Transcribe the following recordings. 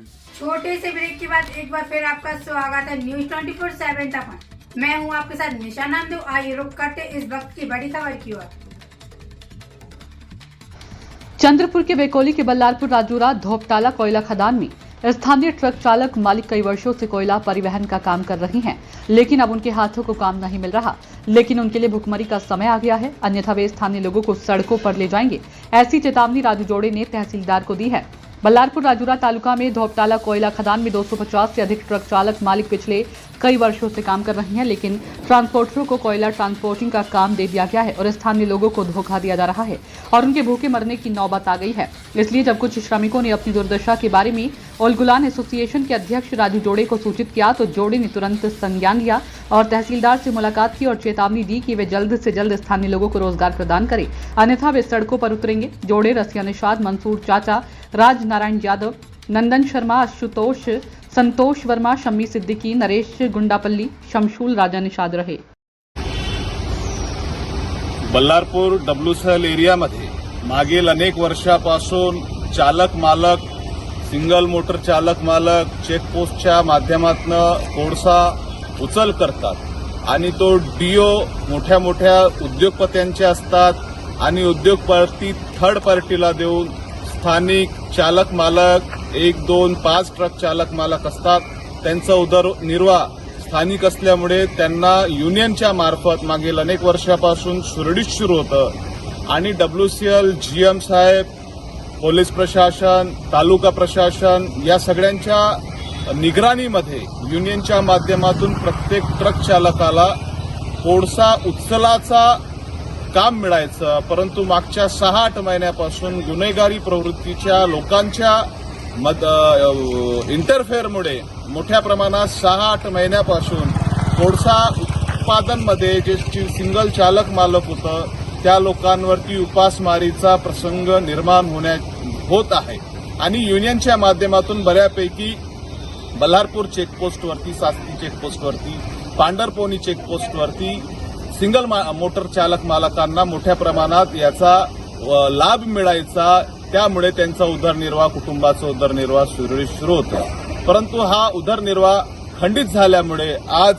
छोटे से ब्रेक के बाद एक बार फिर आपका स्वागत है न्यूज 24/7 तक। मैं हूं आपके साथ निशा नामदेव। आइए रुक करते इस वक्त की बड़ी खबर की ओर। चंद्रपुर के बेकोली के बल्लारपुर राजूरा धोपटाला कोयला खदान में स्थानीय ट्रक चालक मालिक कई वर्षों से कोयला परिवहन का काम कर रही हैं, लेकिन अब उनके हाथों को काम नहीं मिल रहा। लेकिन उनके लिए भुखमरी का समय आ गया है, अन्यथा वे स्थानीय लोगों को सड़कों पर ले जाएंगे। ऐसी चेतावनी राजू जोड़े ने तहसीलदार को दी है। बल्लारपुर राजूरा तालुका में धोपटाला कोयला खदान में 250 से अधिक ट्रक चालक मालिक पिछले कई वर्षों से काम कर रही हैं, लेकिन ट्रांसपोर्टरों को कोयला ट्रांसपोर्टिंग का काम दे दिया गया है और स्थानीय लोगों को धोखा दिया जा रहा है और उनके भूखे मरने की नौबत आ गई है। इसलिए जब कुछ श्रमिकों ने अपनी दुर्दशा के बारे में उलगुलान एसोसिएशन के अध्यक्ष राजू जोड़े को सूचित किया तो जोड़े ने तुरंत संज्ञान लिया और तहसीलदार से मुलाकात की और चेतावनी दी कि वे जल्द से जल्द स्थानीय लोगों को रोजगार प्रदान करें, अन्यथा वे सड़कों पर उतरेंगे। जोड़े, रसिया निषाद, मंसूर चाचा, राज नारायण यादव, नंदन शर्मा, आशुतोष, संतोष वर्मा, शम्मी सिद्दीकी, नरेश गुंडापल्ली, शमशूल राजा निषाद रहे। बल्लारपूर डब्ल्यूसीएल एरियामध्ये मागील अनेक वर्षापासून चालक मालक, सिंगल मोटर चालक मालक चेकपोस्टच्या माध्यमातून कोळसा उचल करतात आणि तो डीओ मोठ्या मोठ्या उद्योगपत्यांचे असतात आणि उद्योगपती थर्ड पार्टीला देऊन स्थानिक चालक मालक 1, 2, 5 ट्रक चालक मालक असतात। त्यांचा उदरनिर्वाह स्थानिक असल्यामुळे त्यांना युनियनच्या मार्फत मागील अनेक वर्षापासून सुरळीत सुरू होतं आणि डब्ल्यूसीएल, जीएम साहेब, पोलीस प्रशासन, तालुका प्रशासन या सगळ्यांच्या निगराणीमध्ये युनियनच्या माध्यमातून प्रत्येक ट्रक चालकाला कोळसा उचलाचा काम मिळायचं, परंतु मागच्या 6-8 महिन्यापासून गुन्हेगारी प्रवृत्तीच्या लोकांच्या इंटरफेअरमुळे मोठ्या प्रमाणात 6-8 महिन्यापासून कोळसा उत्पादनमध्ये जे सिंगल चालक मालक होतं त्या लोकांवरती उपासमारीचा प्रसंग निर्माण होत आहे आणि युनियनच्या माध्यमातून बऱ्यापैकी बल्लारपूर चेकपोस्टवरती, सास्ती चेकपोस्टवरती, पांढरपोनी चेकपोस्टवरती सिंगल मोटर चालक मालकांना मोठ्या प्रमाणात याचा लाभ मिळायचा, त्यामुळे त्यांचा उदरनिर्वाह, कुटुंबाचा उदरनिर्वाह सुरळीत सुरू होता। परंतु हा उदरनिर्वाह खंडित झाल्यामुळे आज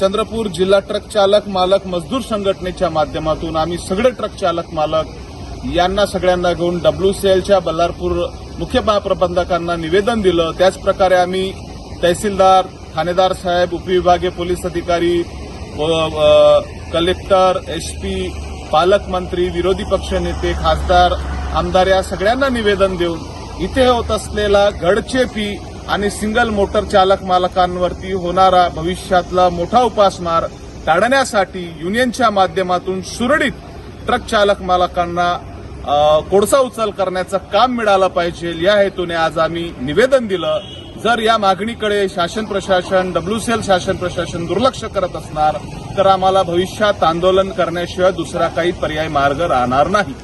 चंद्रपूर जिल्हा ट्रक चालक मालक मजदूर संघटनेच्या माध्यमातून आम्ही सगळे ट्रक चालक मालक यांना सगळ्यांना घेऊन डब्ल्यूसीएलच्या बल्लारपूर मुख्य महाप्रबंधकांना निवेदन दिलं। त्याच प्रकारे आम्ही तहसीलदार, ठाणेदार साहेब, उपविभागीय पोलीस अधिकारी, कलेक्टर, एसपी, पालकमंत्री, विरोधी पक्षनेते, खासदार, आमदार या सगळ्यांना निवेदन देऊन इथे होत असलेला गडचेपी आणि सिंगल मोटर चालक मालकांवरती होणारा भविष्यातला मोठा उपासमार टाळण्यासाठी युनियनच्या माध्यमातून सुरळीत ट्रक चालक मालकांना कोळसा उचल करण्याचं काम मिळालं पाहिजे या हेतूने आज आम्ही निवेदन दिलं। जर या मागणीकडे शासन प्रशासन, डब्ल्यूसीएल शासन प्रशासन दुर्लक्ष करत असणार तर आम्हाला भविष्यात आंदोलन करण्याशिवाय दुसरा काही पर्याय मार्ग राहणार नाही।